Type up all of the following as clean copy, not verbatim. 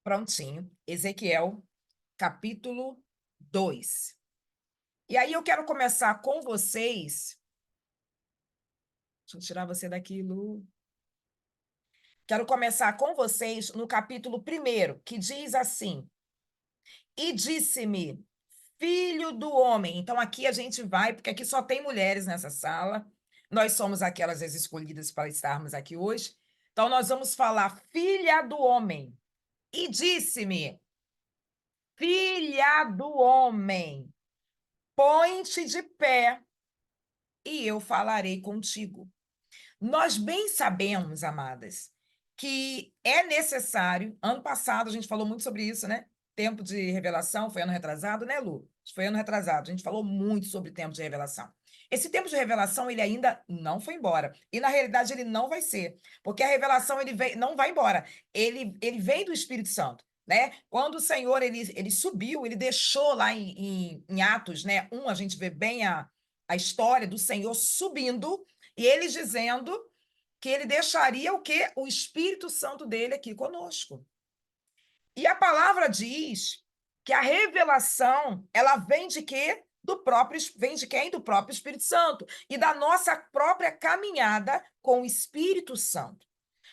Prontinho. Ezequiel, capítulo 2. E aí eu quero começar com vocês. Deixa eu tirar você daqui, Lu. Quero começar com vocês no capítulo 1, que diz assim: E disse-me, filho do homem. Então aqui a gente vai, porque aqui só tem mulheres nessa sala. Nós somos aquelas as escolhidas para estarmos aqui hoje. Então nós vamos falar, filha do homem. E disse-me, filha do homem. Põe-te de pé e eu falarei contigo. Nós bem sabemos, amadas, que é necessário. Ano passado a gente falou muito sobre isso, né? Tempo de revelação, foi ano retrasado, né, Lu? Foi ano retrasado. A gente falou muito sobre tempo de revelação. Esse tempo de revelação, ele ainda não foi embora. E, na realidade, ele não vai ser. Porque a revelação, ele vem, não vai embora. Ele vem do Espírito Santo, né? Quando o Senhor, ele subiu, ele deixou lá em Atos, né? A gente vê bem a história do Senhor subindo e ele dizendo que ele deixaria o quê? O Espírito Santo dele aqui conosco. E a palavra diz que a revelação, ela vem de quê? Vem de quem? Do próprio Espírito Santo e da nossa própria caminhada com o Espírito Santo,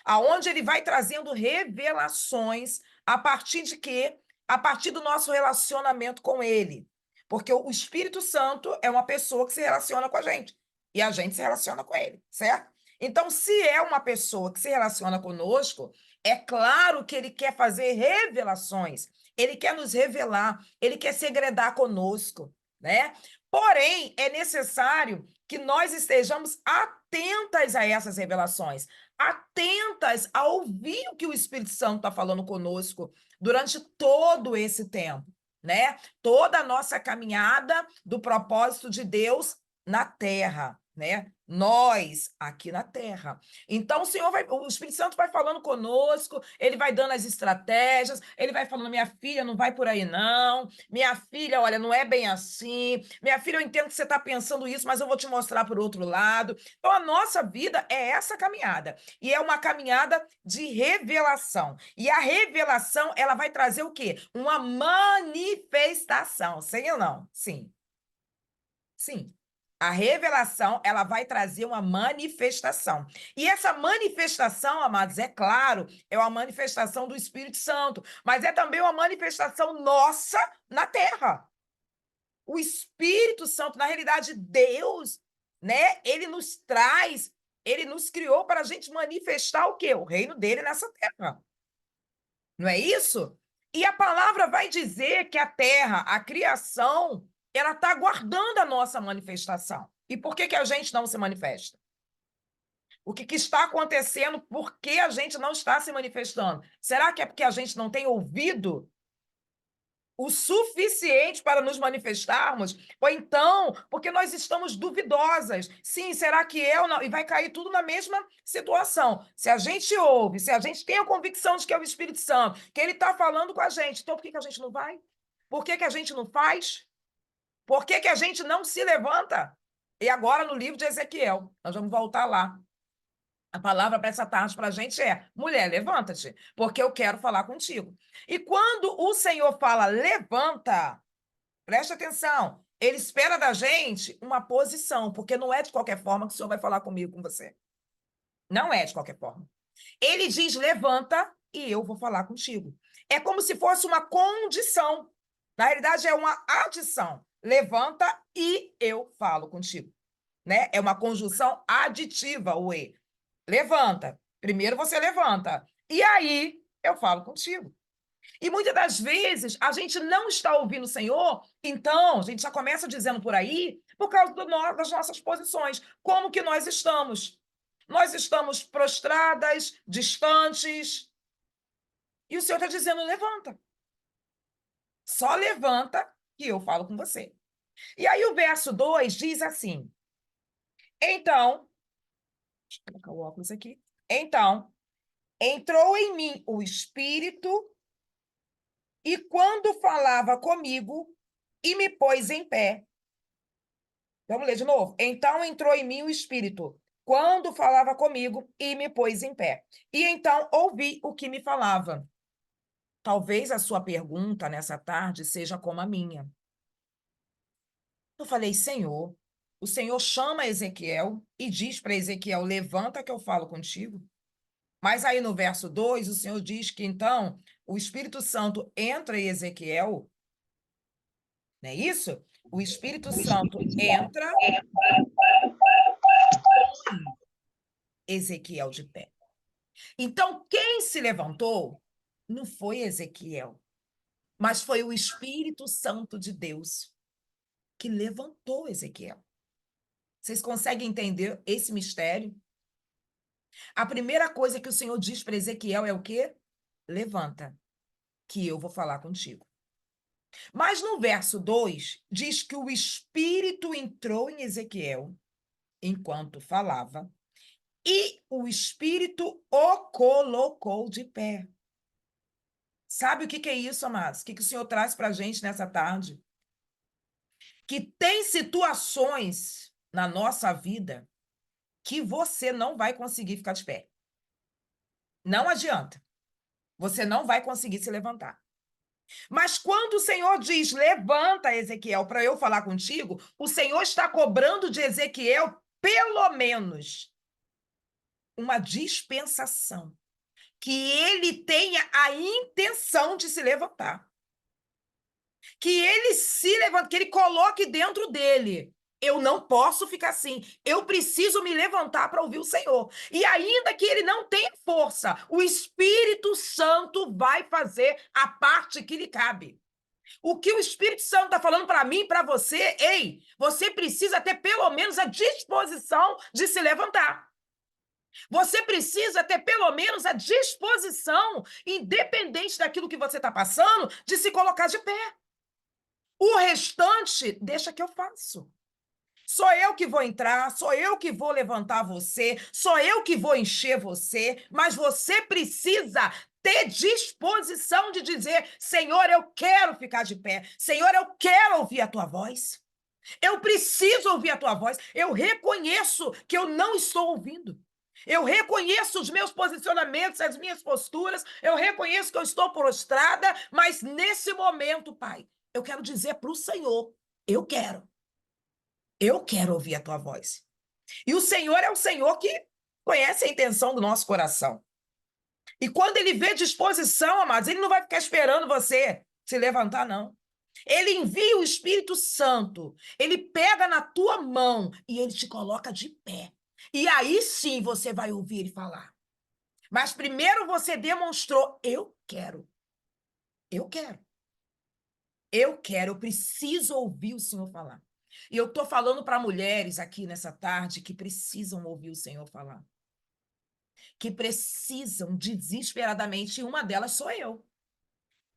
aonde ele vai trazendo revelações a partir de quê? A partir do nosso relacionamento com ele. Porque o Espírito Santo é uma pessoa que se relaciona com a gente e a gente se relaciona com ele, certo? Então, se é uma pessoa que se relaciona conosco, é claro que ele quer fazer revelações, ele quer nos revelar, ele quer segredar conosco, né? Porém, é necessário que nós estejamos atentas a essas revelações, atentas a ouvir o que o Espírito Santo está falando conosco durante todo esse tempo, né? Toda a nossa caminhada do propósito de Deus na terra, né? Nós aqui na terra. Então o Espírito Santo vai falando conosco, ele vai dando as estratégias, ele vai falando: minha filha, não vai por aí não. Minha filha, olha, não é bem assim. Minha filha, eu entendo que você está pensando isso, mas eu vou te mostrar por outro lado. Então a nossa vida é essa caminhada, e é uma caminhada de revelação. E a revelação, ela vai trazer o quê? Uma manifestação. Sim ou não? Sim. Sim. A revelação, ela vai trazer uma manifestação. E essa manifestação, amados, é claro, é uma manifestação do Espírito Santo, mas é também uma manifestação nossa na terra. O Espírito Santo, na realidade, Deus, né? Ele nos traz, ele nos criou para a gente manifestar o quê? O reino dele nessa terra. Não é isso? E a palavra vai dizer que a terra, a criação, ela está aguardando a nossa manifestação. E por que a gente não se manifesta? O que está acontecendo? Por que a gente não está se manifestando? Será que é porque a gente não tem ouvido o suficiente para nos manifestarmos? Ou então, porque nós estamos duvidosas. Sim, será que eu não? E vai cair tudo na mesma situação. Se a gente ouve, se a gente tem a convicção de que é o Espírito Santo, que ele está falando com a gente, então por que a gente não vai? Por que a gente não faz? Por que a gente não se levanta? E agora, no livro de Ezequiel, nós vamos voltar lá. A palavra para essa tarde para a gente é: mulher, levanta-te, porque eu quero falar contigo. E quando o Senhor fala levanta, preste atenção, ele espera da gente uma posição, porque não é de qualquer forma que o Senhor vai falar comigo, com você. Não é de qualquer forma. Ele diz levanta e eu vou falar contigo. É como se fosse uma condição. Na realidade, é uma adição. Levanta e eu falo contigo. Né? É uma conjunção aditiva, o e. Levanta. Primeiro você levanta. E aí eu falo contigo. E muitas das vezes a gente não está ouvindo o Senhor, então a gente já começa dizendo por aí, por causa das nossas posições. Como que nós estamos? Nós estamos prostradas, distantes, e o Senhor está dizendo: levanta. Só levanta que eu falo com você. E aí o verso 2 diz assim: então, deixa eu colocar o óculos aqui. Então, entrou em mim o Espírito, e quando falava comigo, e me pôs em pé. Vamos ler de novo. Então entrou em mim o Espírito, quando falava comigo, e me pôs em pé. E então ouvi o que me falava. Talvez a sua pergunta nessa tarde seja como a minha. Eu falei, Senhor, o Senhor chama Ezequiel e diz para Ezequiel, levanta que eu falo contigo. Mas aí no verso 2, o Senhor diz que então o Espírito Santo entra em Ezequiel, não é isso? O Espírito Santo entra em Ezequiel de pé. Então, quem se levantou não foi Ezequiel, mas foi o Espírito Santo de Deus que levantou Ezequiel. Vocês conseguem entender esse mistério? A primeira coisa que o Senhor diz para Ezequiel é o quê? Levanta, que eu vou falar contigo. Mas no verso 2, diz que o Espírito entrou em Ezequiel enquanto falava, e o Espírito o colocou de pé. Sabe o que é isso, amados? O que o Senhor traz para a gente nessa tarde? Que tem situações na nossa vida que você não vai conseguir ficar de pé. Não adianta. Você não vai conseguir se levantar. Mas quando o Senhor diz, levanta, Ezequiel, para eu falar contigo, o Senhor está cobrando de Ezequiel, pelo menos, uma dispensação. Que ele tenha a intenção de se levantar. Que ele se levante, que ele coloque dentro dele. Eu não posso ficar assim. Eu preciso me levantar para ouvir o Senhor. E ainda que ele não tenha força, o Espírito Santo vai fazer a parte que lhe cabe. O que o Espírito Santo está falando para mim, para você, ei, você precisa ter pelo menos a disposição de se levantar. Você precisa ter pelo menos a disposição, independente daquilo que você está passando, de se colocar de pé. O restante, deixa que eu faço. Sou eu que vou entrar, sou eu que vou levantar você, sou eu que vou encher você, mas você precisa ter disposição de dizer: Senhor, eu quero ficar de pé, Senhor, eu quero ouvir a tua voz. Eu preciso ouvir a tua voz. Eu reconheço que eu não estou ouvindo. Eu reconheço os meus posicionamentos, as minhas posturas. Eu reconheço que eu estou prostrada, mas nesse momento, Pai, eu quero dizer para o Senhor: eu quero. Eu quero ouvir a tua voz. E o Senhor é o Senhor que conhece a intenção do nosso coração. E quando ele vê disposição, amados, ele não vai ficar esperando você se levantar, não. Ele envia o Espírito Santo, ele pega na tua mão e ele te coloca de pé. E aí sim você vai ouvir ele falar. Mas primeiro você demonstrou: eu quero, eu quero, eu quero, eu preciso ouvir o Senhor falar. E eu estou falando para mulheres aqui nessa tarde que precisam ouvir o Senhor falar. Que precisam desesperadamente, e uma delas sou eu.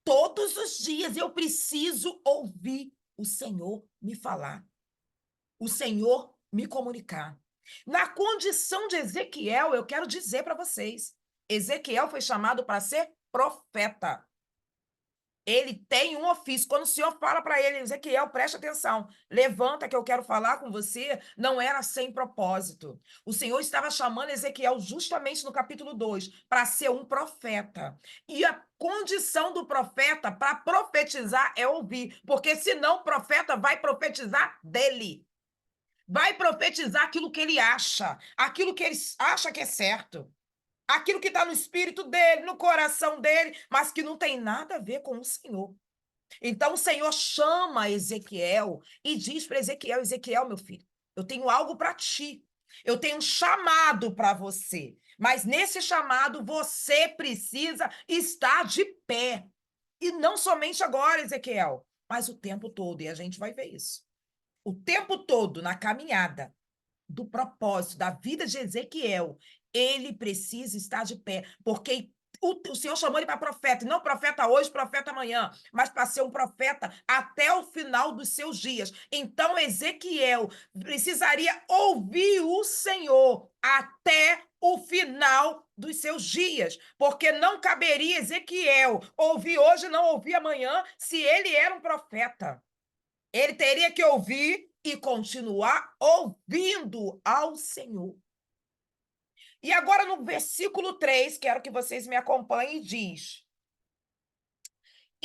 Todos os dias eu preciso ouvir o Senhor me falar, o Senhor me comunicar. Na condição de Ezequiel, eu quero dizer para vocês, Ezequiel foi chamado para ser profeta. Ele tem um ofício. Quando o Senhor fala para ele, Ezequiel, preste atenção, levanta que eu quero falar com você, não era sem propósito. O Senhor estava chamando Ezequiel justamente no capítulo 2 para ser um profeta. E a condição do profeta para profetizar é ouvir, porque senão o profeta vai profetizar dele. Vai profetizar aquilo que ele acha, aquilo que ele acha que é certo. Aquilo que está no espírito dele, no coração dele, mas que não tem nada a ver com o Senhor. Então o Senhor chama Ezequiel e diz para Ezequiel: Ezequiel, meu filho, eu tenho algo para ti. Eu tenho um chamado para você. Mas nesse chamado você precisa estar de pé. E não somente agora, Ezequiel, mas o tempo todo. E a gente vai ver isso. O tempo todo na caminhada do propósito da vida de Ezequiel, ele precisa estar de pé, porque o Senhor chamou ele para profeta, e não profeta hoje, profeta amanhã, mas para ser um profeta até o final dos seus dias. Então, Ezequiel precisaria ouvir o Senhor até o final dos seus dias, porque não caberia Ezequiel ouvir hoje, não ouvir amanhã, se ele era um profeta. Ele teria que ouvir e continuar ouvindo ao Senhor. E agora no versículo 3, quero que vocês me acompanhem, diz: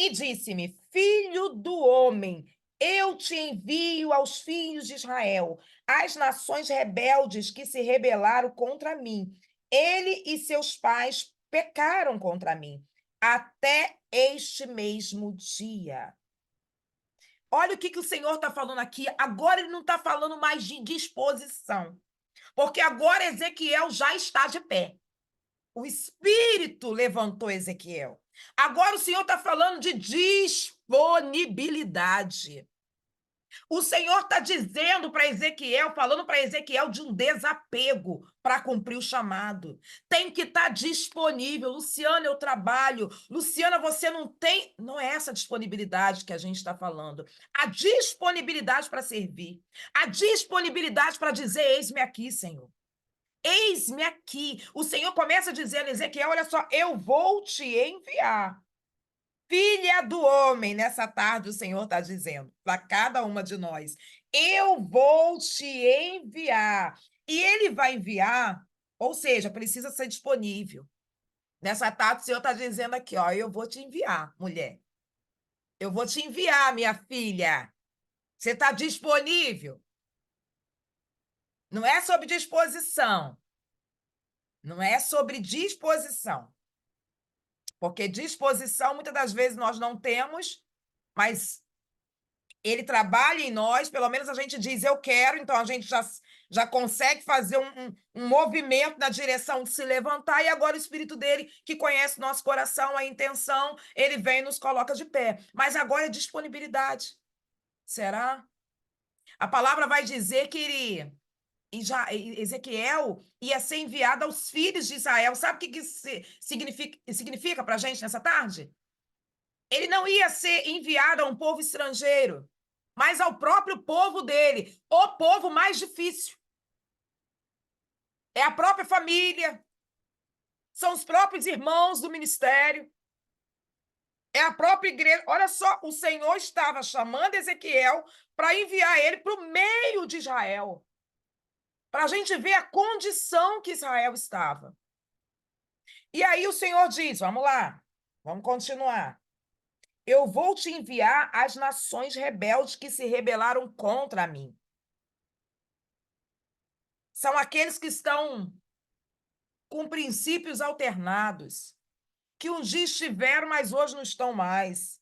E disse-me: Filho do homem, eu te envio aos filhos de Israel, às nações rebeldes que se rebelaram contra mim. Ele e seus pais pecaram contra mim, até este mesmo dia. Olha o que o Senhor está falando aqui. Agora ele não está falando mais de disposição, porque agora Ezequiel já está de pé. O Espírito levantou Ezequiel. Agora o Senhor está falando de disponibilidade. O Senhor está dizendo para Ezequiel, falando para Ezequiel de um desapego para cumprir o chamado. Tem que estar disponível. Luciana, eu trabalho. Luciana, você não tem. Não é essa disponibilidade que a gente está falando. A disponibilidade para servir. A disponibilidade para dizer: eis-me aqui, Senhor. Eis-me aqui. O Senhor começa dizendo, Ezequiel, olha só, eu vou te enviar. Filha do homem, nessa tarde o Senhor está dizendo para cada uma de nós: eu vou te enviar. E ele vai enviar, ou seja, precisa ser disponível. Nessa tarde o Senhor está dizendo aqui, ó, eu vou te enviar, mulher. Eu vou te enviar, minha filha. Você está disponível? Não é sobre disposição. Não é sobre disposição. Porque disposição, muitas das vezes, nós não temos, mas ele trabalha em nós, pelo menos a gente diz eu quero, então a gente já consegue fazer um movimento na direção de se levantar, e agora o Espírito dele, que conhece o nosso coração, a intenção, ele vem e nos coloca de pé. Mas agora é disponibilidade. Será? A palavra vai dizer que Ezequiel ia ser enviado aos filhos de Israel. Sabe o que isso significa para a gente nessa tarde? Ele não ia ser enviado a um povo estrangeiro, mas ao próprio povo dele, o povo mais difícil. É a própria família, são os próprios irmãos do ministério, é a própria igreja. Olha só, o Senhor estava chamando Ezequiel para enviar ele para o meio de Israel, para a gente ver a condição que Israel estava. E aí o Senhor diz, vamos lá, vamos continuar. Eu vou te enviar às nações rebeldes que se rebelaram contra mim. São aqueles que estão com princípios alternados, que um dia estiveram, mas hoje não estão mais,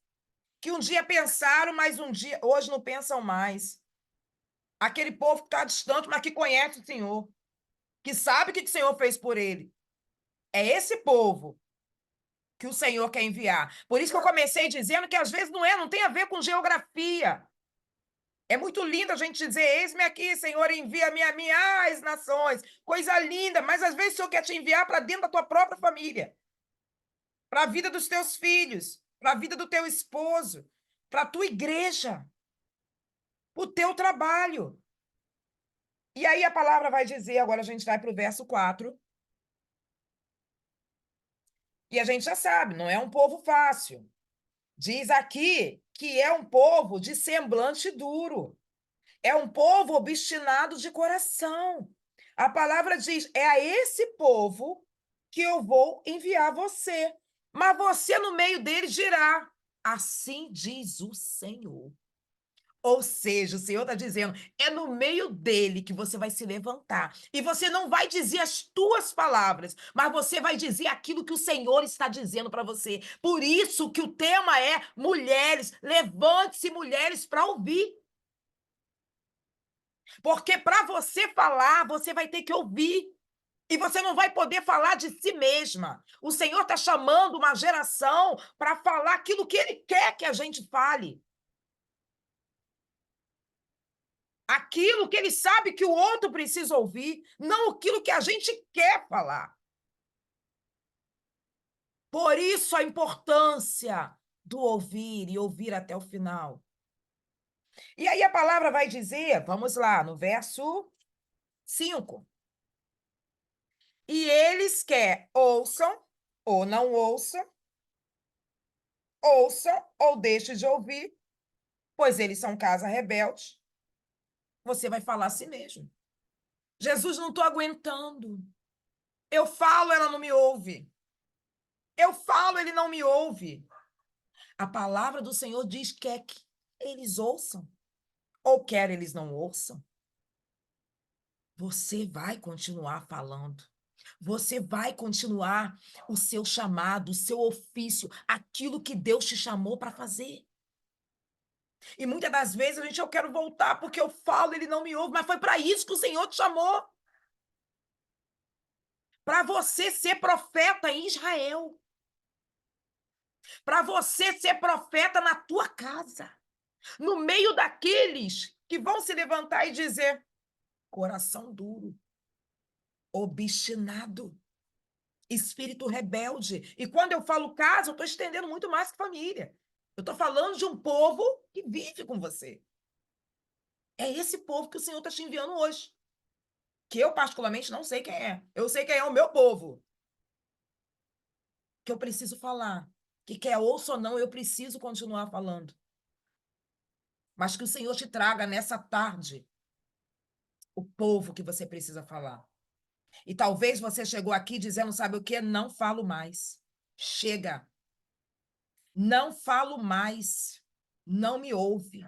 que um dia pensaram, mas hoje não pensam mais. Aquele povo que está distante, mas que conhece o Senhor, que sabe o que o Senhor fez por ele. É esse povo que o Senhor quer enviar. Por isso que eu comecei dizendo que às vezes não tem a ver com geografia. É muito lindo a gente dizer, eis-me aqui, Senhor, envia-me a mim às nações. Coisa linda, mas às vezes o Senhor quer te enviar para dentro da tua própria família, para a vida dos teus filhos, para a vida do teu esposo, para a tua igreja, o teu trabalho. E aí a palavra vai dizer, agora a gente vai para o verso 4, e a gente já sabe, não é um povo fácil. Diz aqui que é um povo de semblante duro. É um povo obstinado de coração. A palavra diz: é a esse povo que eu vou enviar você. Mas você, no meio deles, dirá: assim diz o Senhor. Ou seja, o Senhor está dizendo, é no meio dele que você vai se levantar. E você não vai dizer as tuas palavras, mas você vai dizer aquilo que o Senhor está dizendo para você. Por isso que o tema é mulheres, levante-se mulheres para ouvir. Porque para você falar, você vai ter que ouvir. E você não vai poder falar de si mesma. O Senhor está chamando uma geração para falar aquilo que Ele quer que a gente fale. Aquilo que Ele sabe que o outro precisa ouvir, não aquilo que a gente quer falar. Por isso a importância do ouvir e ouvir até o final. E aí a palavra vai dizer, vamos lá, no verso 5. E eles quer ouçam ou não ouçam, ouçam ou deixem de ouvir, pois eles são casa rebelde. Você vai falar a si mesmo. Jesus, não estou aguentando. Eu falo, ela não me ouve. Eu falo, ele não me ouve. A palavra do Senhor diz que quer que eles ouçam, ou quer eles não ouçam. Você vai continuar falando. Você vai continuar o seu chamado, o seu ofício, aquilo que Deus te chamou para fazer. E muitas das vezes a gente, eu quero voltar porque eu falo, ele não me ouve, mas foi para isso que o Senhor te chamou. Para você ser profeta em Israel. Para você ser profeta na tua casa. No meio daqueles que vão se levantar e dizer: coração duro, obstinado, espírito rebelde. E quando eu falo casa, eu estou estendendo muito mais que família. Eu estou falando de um povo que vive com você. É esse povo que o Senhor está te enviando hoje. Que eu, particularmente, não sei quem é. Eu sei quem é o meu povo. Que eu preciso falar. Que quer ouça ou não, eu preciso continuar falando. Mas que o Senhor te traga nessa tarde o povo que você precisa falar. E talvez você chegou aqui dizendo, sabe o quê? Não falo mais. Chega. Não falo mais. Não me ouve.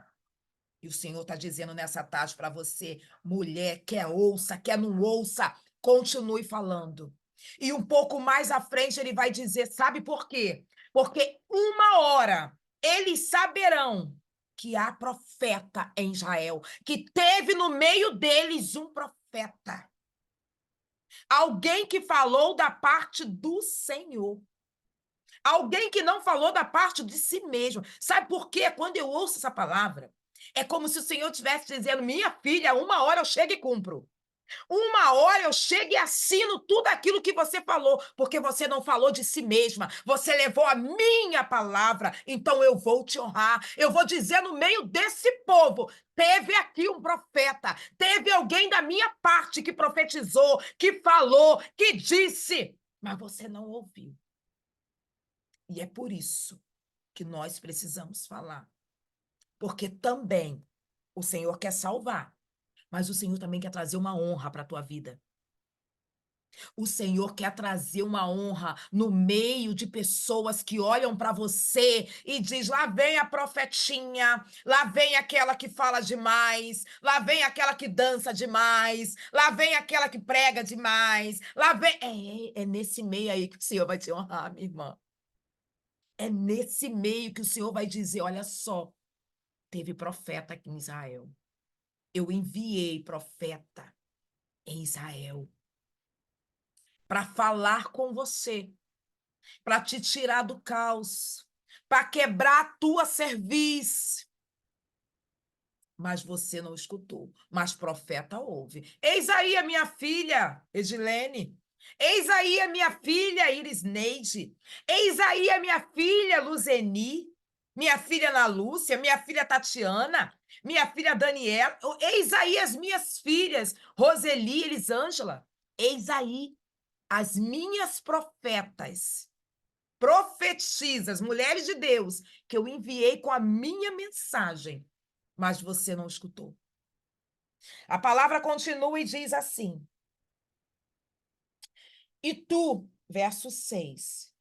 E o Senhor está dizendo nessa tarde para você, mulher, quer ouça, quer não ouça, continue falando. E um pouco mais à frente ele vai dizer, sabe por quê? Porque uma hora eles saberão que há profeta em Israel, que teve no meio deles um profeta. Alguém que falou da parte do Senhor. Alguém que não falou da parte de si mesmo. Sabe por quê? Quando eu ouço essa palavra, é como se o Senhor estivesse dizendo, minha filha, uma hora eu chego e cumpro. Uma hora eu chego e assino tudo aquilo que você falou, porque você não falou de si mesma, você levou a minha palavra, então eu vou te honrar. Eu vou dizer no meio desse povo, teve aqui um profeta, teve alguém da minha parte que profetizou, que falou, que disse, mas você não ouviu. E é por isso que nós precisamos falar. Porque também o Senhor quer salvar, mas o Senhor também quer trazer uma honra para a tua vida. O Senhor quer trazer uma honra no meio de pessoas que olham para você e diz: lá vem a profetinha, lá vem aquela que fala demais, lá vem aquela que dança demais, lá vem aquela que prega demais, lá vem. É nesse meio aí que o Senhor vai te honrar, minha irmã. É nesse meio que o Senhor vai dizer: olha só, teve profeta aqui em Israel. Eu enviei profeta em Israel para falar com você, para te tirar do caos, para quebrar a tua cerviz. Mas você não escutou. Mas profeta ouve. Eis aí a minha filha, Edilene. Eis aí a minha filha, Irisneide. Eis aí a minha filha, Luzeni. Minha filha Ana Lúcia, minha filha Tatiana, minha filha Daniela. Eis aí as minhas filhas, Roseli, Elisângela. Eis aí as minhas profetas, profetizas, mulheres de Deus, que eu enviei com a minha mensagem, mas você não escutou. A palavra continua e diz assim: e tu, verso 6,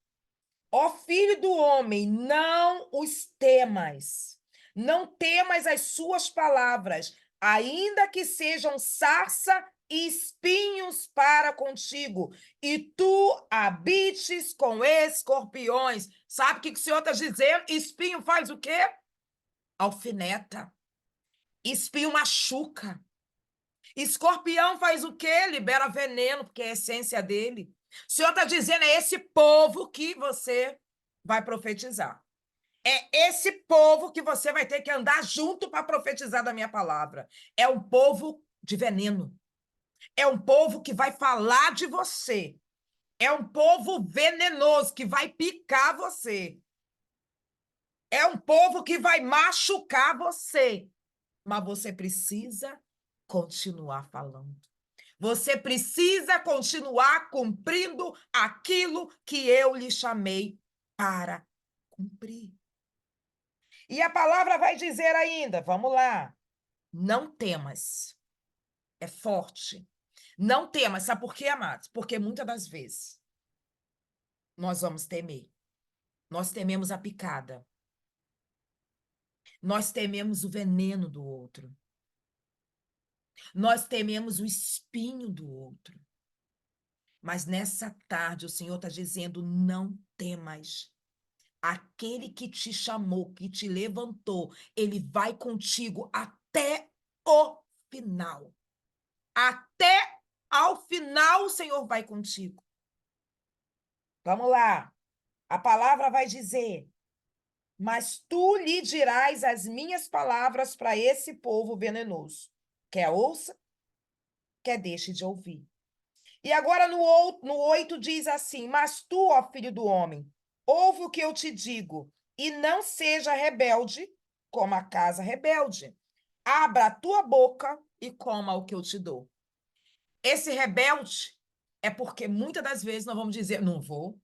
ó filho do homem, não os temas, não temas as suas palavras, ainda que sejam sarça e espinhos para contigo, e tu habites com escorpiões. Sabe o que o Senhor está dizendo? Espinho faz o quê? Alfineta. Espinho machuca. Escorpião faz o quê? Libera veneno, porque é a essência dele. O Senhor está dizendo, é esse povo que você vai profetizar. É esse povo que você vai ter que andar junto para profetizar da minha palavra. É um povo de veneno. É um povo que vai falar de você. É um povo venenoso que vai picar você. É um povo que vai machucar você. Mas você precisa continuar falando. Você precisa continuar cumprindo aquilo que eu lhe chamei para cumprir. E a palavra vai dizer ainda, vamos lá, não temas. É forte. Não temas. Sabe por quê, amados? Porque muitas das vezes nós vamos temer. Nós tememos a picada. Nós tememos o veneno do outro. Nós tememos o espinho do outro. Mas nessa tarde o Senhor está dizendo: não temas. Aquele que te chamou, que te levantou, ele vai contigo até o final. Até ao final o Senhor vai contigo. Vamos lá. A palavra vai dizer: mas tu lhe dirás as minhas palavras para esse povo venenoso. Quer ouça, quer deixe de ouvir. E agora no 8 diz assim: mas tu, ó filho do homem, ouve o que eu te digo, e não seja rebelde como a casa rebelde. Abra a tua boca e coma o que eu te dou. Esse rebelde é porque muitas das vezes nós vamos dizer: não vou.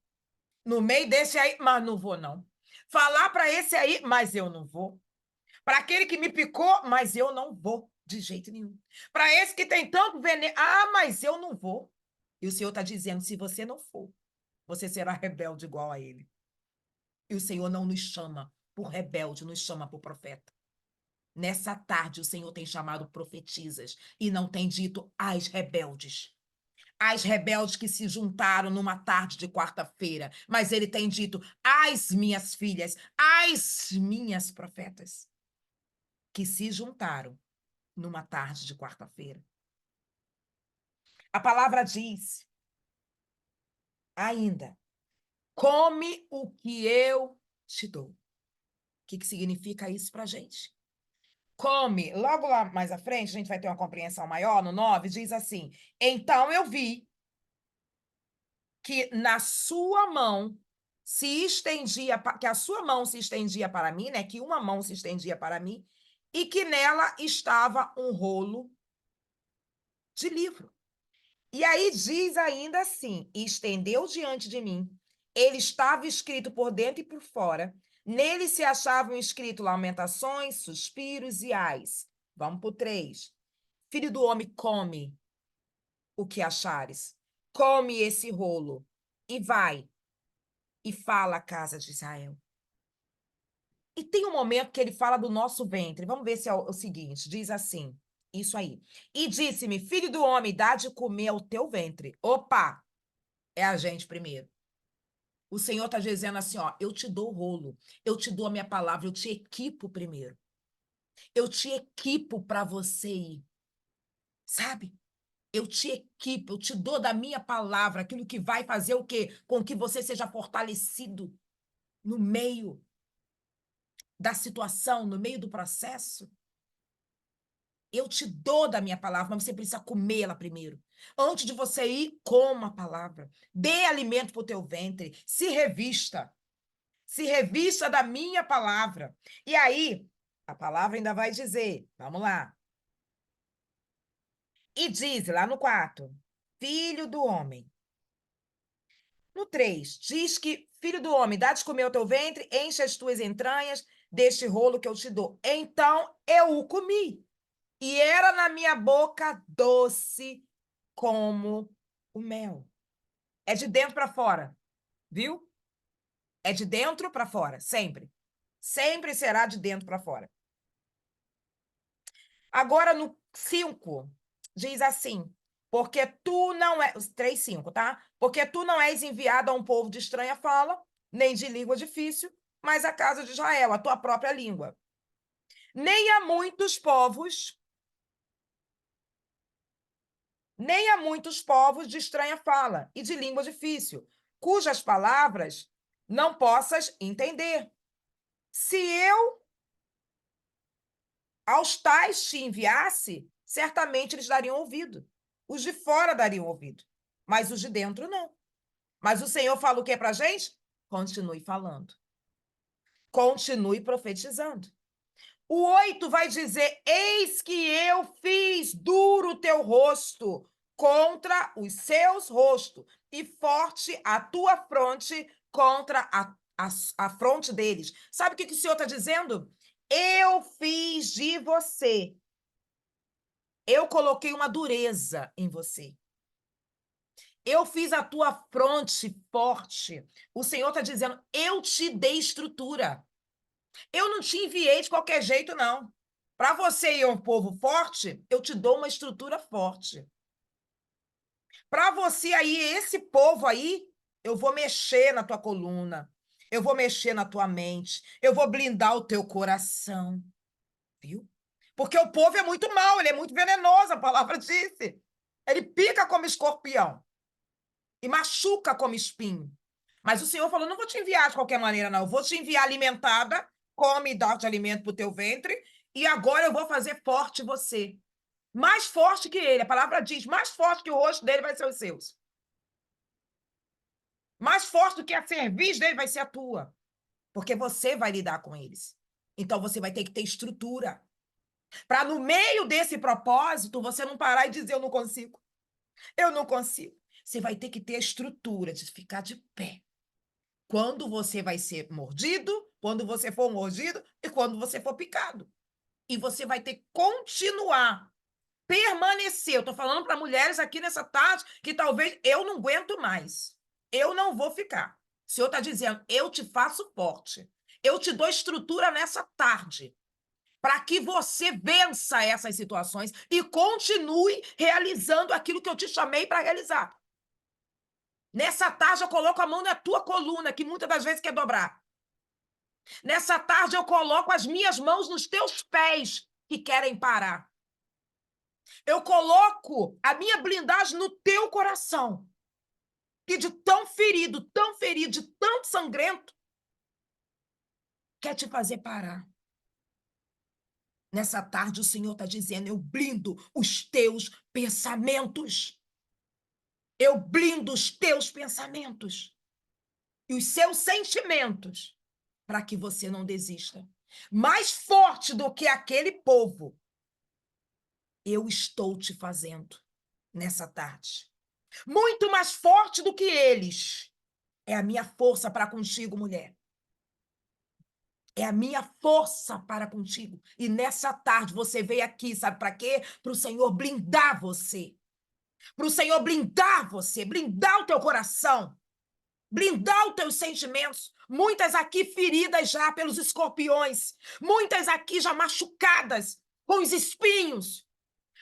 No meio desse aí, mas não vou, não. Falar para esse aí, mas eu não vou. Para aquele que me picou, mas eu não vou, de jeito nenhum. Para esse que tem tanto veneno, mas eu não vou. E o Senhor está dizendo: se você não for, você será rebelde igual a ele. E o Senhor não nos chama por rebelde, nos chama por profeta. Nessa tarde, o Senhor tem chamado profetisas e não tem dito as rebeldes. As rebeldes que se juntaram numa tarde de quarta-feira, mas ele tem dito as minhas filhas, as minhas profetas, que se juntaram numa tarde de quarta-feira. A palavra diz ainda: come o que eu te dou. O que significa isso para a gente? Come, logo lá mais à frente, a gente vai ter uma compreensão maior, no 9, diz assim: então eu vi que na sua mão se estendia, que a sua mão se estendia para mim, né? Que uma mão se estendia para mim, e que nela estava um rolo de livro. E aí diz ainda assim: e estendeu diante de mim. Ele estava escrito por dentro e por fora. Nele se achavam escritos lamentações, suspiros e ais. Vamos para o 3. Filho do homem, come o que achares. Come esse rolo e vai e fala à casa de Israel. E tem um momento que ele fala do nosso ventre. Vamos ver se é o seguinte. Diz assim, isso aí. E disse-me: filho do homem, dá de comer ao teu ventre. Opa! É a gente primeiro. O Senhor está dizendo assim, ó: eu te dou o rolo, eu te dou a minha palavra, eu te equipo primeiro. Eu te equipo para você ir. Sabe? Eu te equipo, eu te dou da minha palavra aquilo que vai fazer o quê? Com que você seja fortalecido no meio da situação, no meio do processo. Eu te dou da minha palavra, mas você precisa comê-la primeiro. Antes de você ir, coma a palavra. Dê alimento para o teu ventre. Se revista. Se revista da minha palavra. E aí, a palavra ainda vai dizer, vamos lá. E diz lá no 4, filho do homem. No 3, diz que, filho do homem, dá de comer ao teu ventre, enche as tuas entranhas deste rolo que eu te dou. Então eu o comi. E era na minha boca doce como o mel. É de dentro para fora, viu? É de dentro para fora, sempre. Sempre será de dentro para fora. Agora no 5, diz assim: porque tu não és, 3:5, tá? Porque tu não és enviado a um povo de estranha fala, nem de língua difícil, mas a casa de Israel, a tua própria língua. Nem a muitos povos, nem a muitos povos de estranha fala e de língua difícil, cujas palavras não possas entender. Se eu aos tais te enviasse, certamente eles dariam ouvido. Os de fora dariam ouvido, mas os de dentro não. Mas o Senhor fala o que para a gente? Continue falando. Continue profetizando. O 8 vai dizer: eis que eu fiz duro o teu rosto contra os seus rostos, e forte a tua fronte contra a fronte deles. Sabe o que o Senhor está dizendo? Eu fiz de você. Eu coloquei uma dureza em você. Eu fiz a tua fronte forte. O Senhor está dizendo: eu te dei estrutura. Eu não te enviei de qualquer jeito, não. Para você ir um povo forte, eu te dou uma estrutura forte. Para você aí, esse povo aí, eu vou mexer na tua coluna, eu vou mexer na tua mente, eu vou blindar o teu coração, viu? Porque o povo é muito mau, ele é muito venenoso, a palavra disse. Ele pica como escorpião e machuca como espinho. Mas o Senhor falou: não vou te enviar de qualquer maneira, não. Eu vou te enviar alimentada, come e dá de alimento para o teu ventre, e agora eu vou fazer forte você. Mais forte que ele. A palavra diz: mais forte que o rosto dele vai ser os seus. Mais forte do que a cerviz dele vai ser a tua. Porque você vai lidar com eles. Então você vai ter que ter estrutura. Para no meio desse propósito, você não parar e dizer: eu não consigo. Eu não consigo. Você vai ter que ter a estrutura de ficar de pé. Quando você vai ser mordido, quando você for mordido e quando você for picado. E você vai ter que continuar, permanecer. Eu estou falando para mulheres aqui nessa tarde que talvez eu não aguento mais. Eu não vou ficar. O Senhor está dizendo: eu te faço forte. Eu te dou estrutura nessa tarde para que você vença essas situações e continue realizando aquilo que eu te chamei para realizar. Nessa tarde eu coloco a mão na tua coluna, que muitas das vezes quer dobrar. Nessa tarde eu coloco as minhas mãos nos teus pés, que querem parar. Eu coloco a minha blindagem no teu coração, que de tão ferido, de tão sangrento, quer te fazer parar. Nessa tarde o Senhor está dizendo: eu blindo os teus pensamentos. Eu blindo os teus pensamentos e os seus sentimentos para que você não desista. Mais forte do que aquele povo, eu estou te fazendo nessa tarde. Muito mais forte do que eles. É a minha força para contigo, mulher. É a minha força para contigo. E nessa tarde você veio aqui, sabe para quê? Para o Senhor blindar você. Para o Senhor blindar você, blindar o teu coração, blindar os teus sentimentos. Muitas aqui feridas já pelos escorpiões, muitas aqui já machucadas com os espinhos.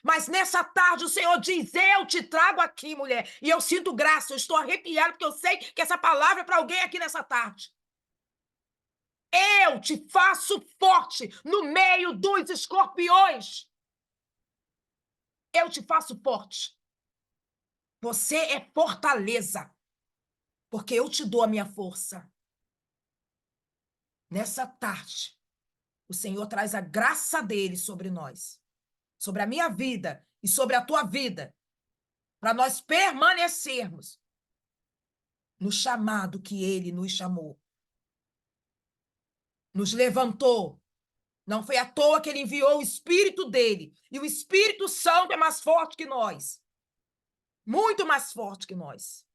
Mas nessa tarde o Senhor diz: eu te trago aqui, mulher. E eu sinto graça, eu estou arrepiada, porque eu sei que essa palavra é para alguém aqui nessa tarde. Eu te faço forte no meio dos escorpiões. Eu te faço forte. Você é fortaleza, porque eu te dou a minha força. Nessa tarde, o Senhor traz a graça dele sobre nós, sobre a minha vida e sobre a tua vida, para nós permanecermos no chamado que ele nos chamou. Nos levantou. Não foi à toa que ele enviou o Espírito dele. E o Espírito Santo é mais forte que nós. Muito mais forte que nós.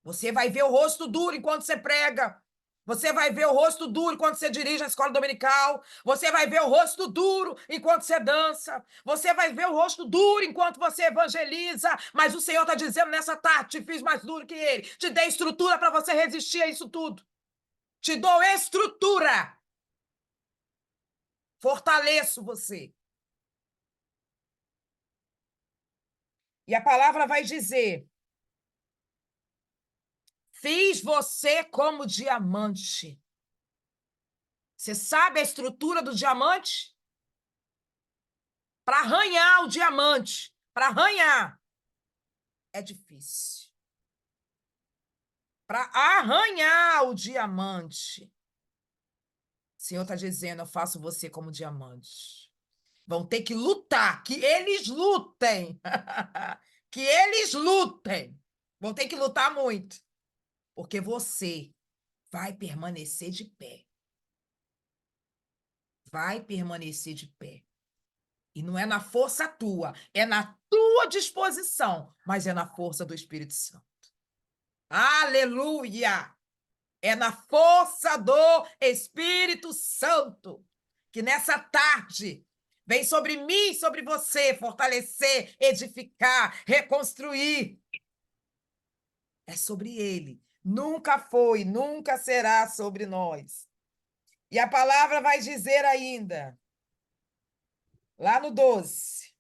Você vai ver o rosto duro enquanto você prega. Você vai ver o rosto duro quando você dirige a escola dominical. Você vai ver o rosto duro enquanto você dança. Você vai ver o rosto duro enquanto você evangeliza. Mas o Senhor está dizendo nessa tarde: te fiz mais duro que ele. Te dei estrutura para você resistir a isso tudo. Te dou estrutura. Fortaleço você. E a palavra vai dizer: fiz você como diamante. Você sabe a estrutura do diamante? Para arranhar o diamante, para arranhar, é difícil. Para arranhar o diamante, o Senhor está dizendo: eu faço você como diamante. Vão ter que lutar, que eles lutem. Que eles lutem. Vão ter que lutar muito. Porque você vai permanecer de pé. Vai permanecer de pé. E não é na força tua, é na tua disposição, mas é na força do Espírito Santo. Aleluia! É na força do Espírito Santo que nessa tarde vem sobre mim, sobre você, fortalecer, edificar, reconstruir. É sobre ele. Nunca foi, nunca será sobre nós. E a palavra vai dizer ainda, lá no 12.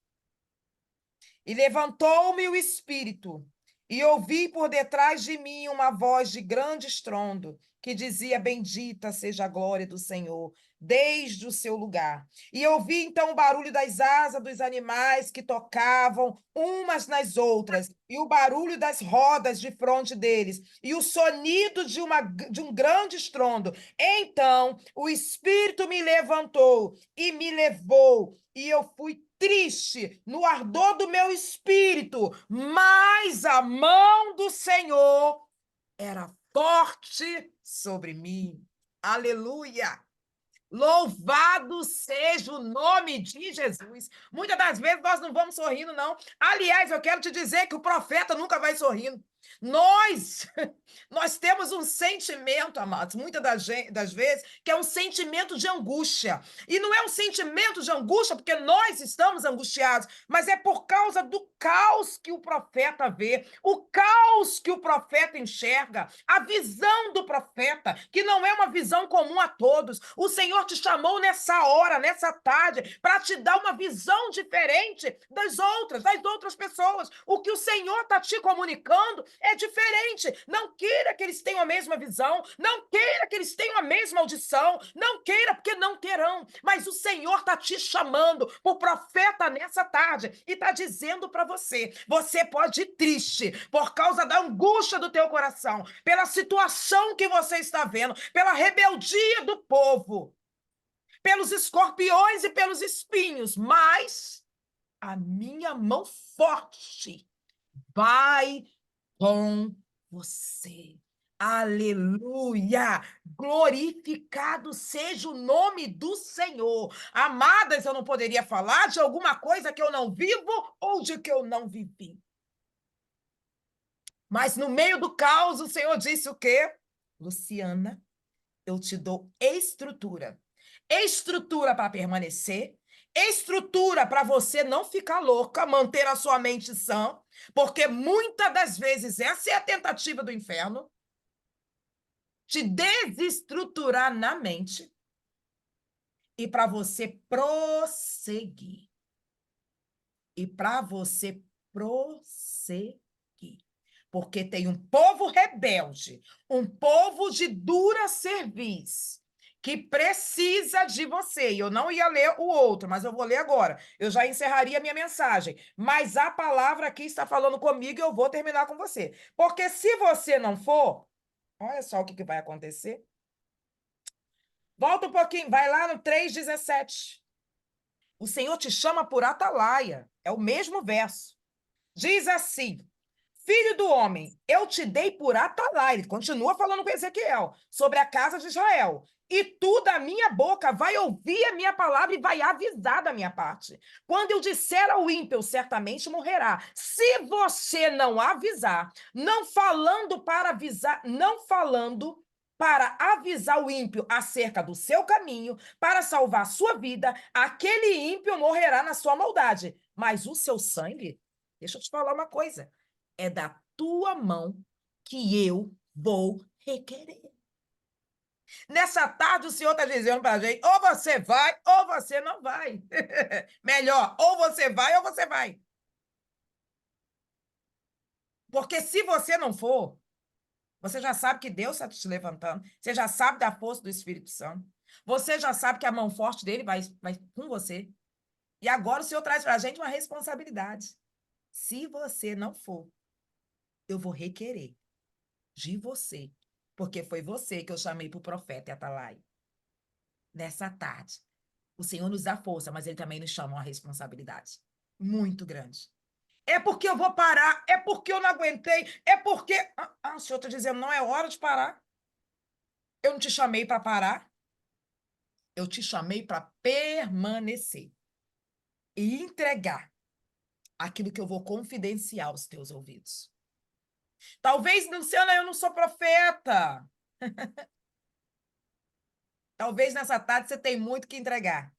E levantou-me o espírito, e ouvi por detrás de mim uma voz de grande estrondo, que dizia: Bendita seja a glória do Senhor, desde o seu lugar. E ouvi então o barulho das asas dos animais que tocavam umas nas outras, e o barulho das rodas de fronte deles, e o sonido de um grande estrondo. Então o Espírito me levantou e me levou, e eu fui triste no ardor do meu espírito, mas a mão do Senhor era forte sobre mim. Aleluia! Louvado seja o nome de Jesus. Muitas das vezes nós não vamos sorrindo, não. Aliás, eu quero te dizer que o profeta nunca vai sorrindo. Nós, nós temos um sentimento, amados, muitas das vezes, que é um sentimento de angústia. E não é um sentimento de angústia porque nós estamos angustiados, mas é por causa do caos que o profeta vê, o caos que o profeta enxerga, a visão do profeta, que não é uma visão comum a todos. O Senhor te chamou nessa hora, nessa tarde, para te dar uma visão diferente das outras pessoas. O que o Senhor está te comunicando é diferente. Não queira que eles tenham a mesma visão, não queira que eles tenham a mesma audição, não queira, porque não terão. Mas o Senhor está te chamando, o profeta nessa tarde, e está dizendo para você: você pode ir triste por causa da angústia do teu coração, pela situação que você está vendo, pela rebeldia do povo, pelos escorpiões e pelos espinhos, mas a minha mão forte vai com você. Aleluia! Glorificado seja o nome do Senhor. Amadas, eu não poderia falar de alguma coisa que eu não vivo ou de que eu não vivi. Mas no meio do caos, o Senhor disse o quê? Luciana, eu te dou estrutura. Estrutura para permanecer, estrutura para você não ficar louca, manter a sua mente sã, porque muitas das vezes essa é a tentativa do inferno, te desestruturar na mente e para você prosseguir. E para você prosseguir. Porque tem um povo rebelde, um povo de dura cerviz, que precisa de você. E eu não ia ler o outro, mas eu vou ler agora. Eu já encerraria a minha mensagem. Mas a palavra aqui está falando comigo e eu vou terminar com você. Porque se você não for, olha só o que vai acontecer. Volta um pouquinho, vai lá no 3,17. O Senhor te chama por atalaia. É o mesmo verso. Diz assim: Filho do homem, eu te dei por atalaia. Ele continua falando com Ezequiel sobre a casa de Israel. E tu da minha boca vai ouvir a minha palavra e vai avisar da minha parte. Quando eu disser ao ímpio, certamente morrerá. Se você não avisar, não falando para avisar, não falando para avisar o ímpio acerca do seu caminho, para salvar a sua vida, aquele ímpio morrerá na sua maldade. Mas o seu sangue, deixa eu te falar uma coisa, é da tua mão que eu vou requerer. Nessa tarde, o Senhor está dizendo para a gente: ou você vai, ou você não vai. Melhor, ou você vai, ou você vai. Porque se você não for, você já sabe que Deus está te levantando, você já sabe da força do Espírito Santo, você já sabe que a mão forte dele vai com você. E agora o Senhor traz para a gente uma responsabilidade. Se você não for, eu vou requerer de você, porque foi você que eu chamei para o profeta e Atalai. Nessa tarde, o Senhor nos dá força, mas Ele também nos chama uma responsabilidade muito grande. É porque eu vou parar, é porque eu não aguentei, é porque... o Senhor está dizendo, não é hora de parar. Eu não te chamei para parar, eu te chamei para permanecer e entregar aquilo que eu vou confidenciar aos teus ouvidos. Talvez, Luciana, eu não sou profeta. Talvez nessa tarde você tenha muito que entregar.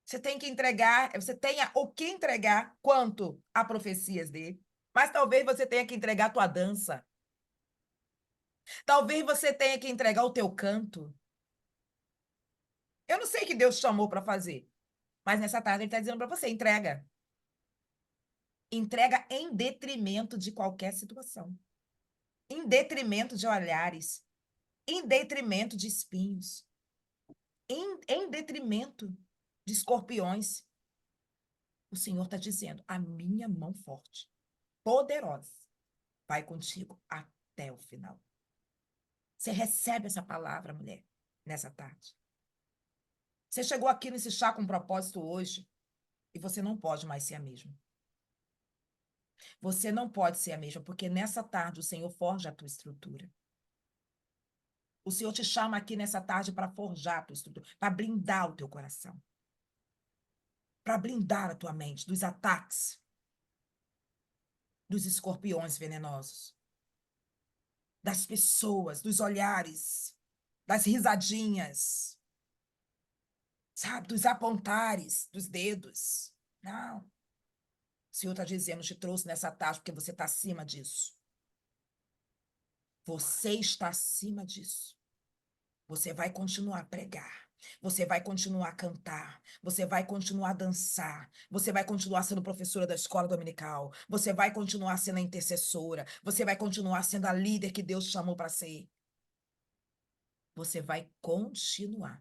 Você tem que entregar, você tenha o que entregar quanto a profecias dele. Mas talvez você tenha que entregar a tua dança. Talvez você tenha que entregar o teu canto. Eu não sei o que Deus chamou para fazer, mas nessa tarde ele está dizendo para você: entrega. Entrega em detrimento de qualquer situação, em detrimento de olhares, em detrimento de espinhos, em detrimento de escorpiões. O Senhor está dizendo: a minha mão forte, poderosa, vai contigo até o final. Você recebe essa palavra, mulher, nessa tarde. Você chegou aqui nesse chá com propósito hoje e você não pode mais ser a mesma. Você não pode ser a mesma, porque nessa tarde o Senhor forja a tua estrutura. O Senhor te chama aqui nessa tarde para forjar a tua estrutura, para blindar o teu coração, para blindar a tua mente dos ataques, dos escorpiões venenosos, das pessoas, dos olhares, das risadinhas, sabe, dos apontares, dos dedos. Não. O Senhor está dizendo, te trouxe nessa tarde porque você está acima disso. Você está acima disso. Você vai continuar a pregar. Você vai continuar a cantar, você vai continuar a dançar, você vai continuar sendo professora da escola dominical, você vai continuar sendo a intercessora, você vai continuar sendo a líder que Deus chamou para ser. Você vai continuar,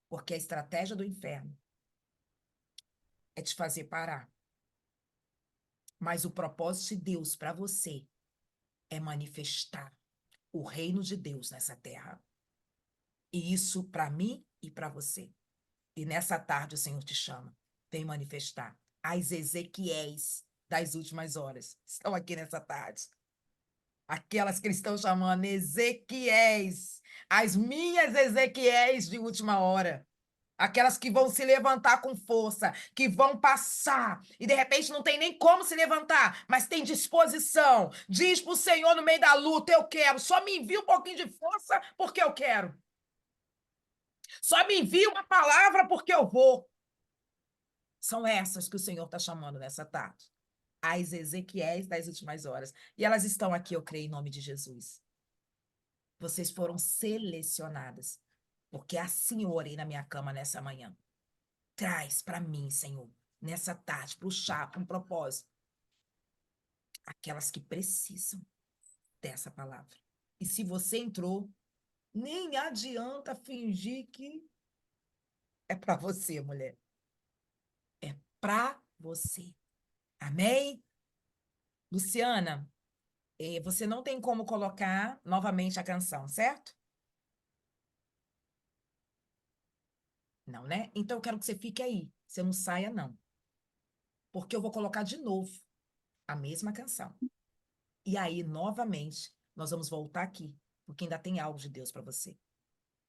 porque a estratégia do inferno é te fazer parar. Mas o propósito de Deus para você é manifestar o reino de Deus nessa terra. E isso para mim e para você. E nessa tarde o Senhor te chama. Vem manifestar. As Ezequiéis das últimas horas estão aqui nessa tarde. Aquelas que eles estão chamando Ezequiéis. As minhas Ezequiéis de última hora. Aquelas que vão se levantar com força, que vão passar, e de repente não tem nem como se levantar, mas tem disposição. Diz para o Senhor no meio da luta: eu quero, só me envia um pouquinho de força porque eu quero. Só me envia uma palavra porque eu vou. São essas que o Senhor está chamando nessa tarde. As Ezequiéis das últimas horas. E elas estão aqui, eu creio, em nome de Jesus. Vocês foram selecionadas, porque assim eu orei na minha cama nessa manhã. Traz para mim, Senhor, nessa tarde, para o chá, com um propósito, aquelas que precisam dessa palavra. E se você entrou, nem adianta fingir que é para você, mulher. É para você. Amém? Luciana, você não tem como colocar novamente a canção, certo? Não, né? Então eu quero que você fique aí. Você não saia, não. Porque eu vou colocar de novo a mesma canção. E aí, novamente, nós vamos voltar aqui, porque ainda tem algo de Deus para você.